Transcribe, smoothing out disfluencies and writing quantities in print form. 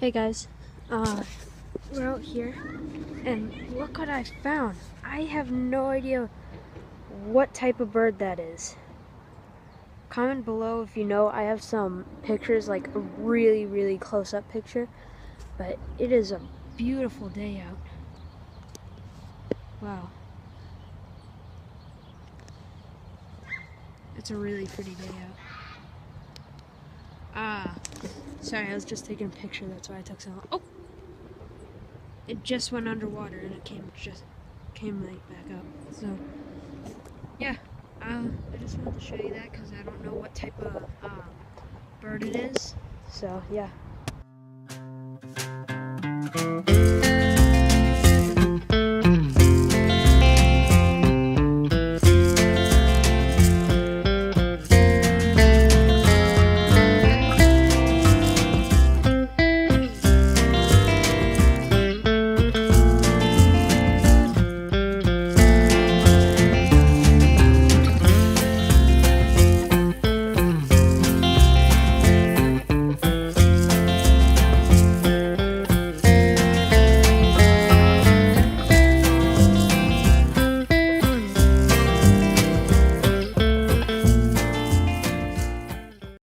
Hey guys, we're out here and look what I found. I have no idea what type of bird that is. Comment below if you know. I have some pictures, like a really close up picture, but it is a beautiful day out. Wow. It's a really pretty day out. Sorry, I was just taking a picture, that's why I took so long. Oh! It just went underwater and it came right back up. So, yeah. I just wanted to show you that because I don't know what type of bird it is. So, yeah.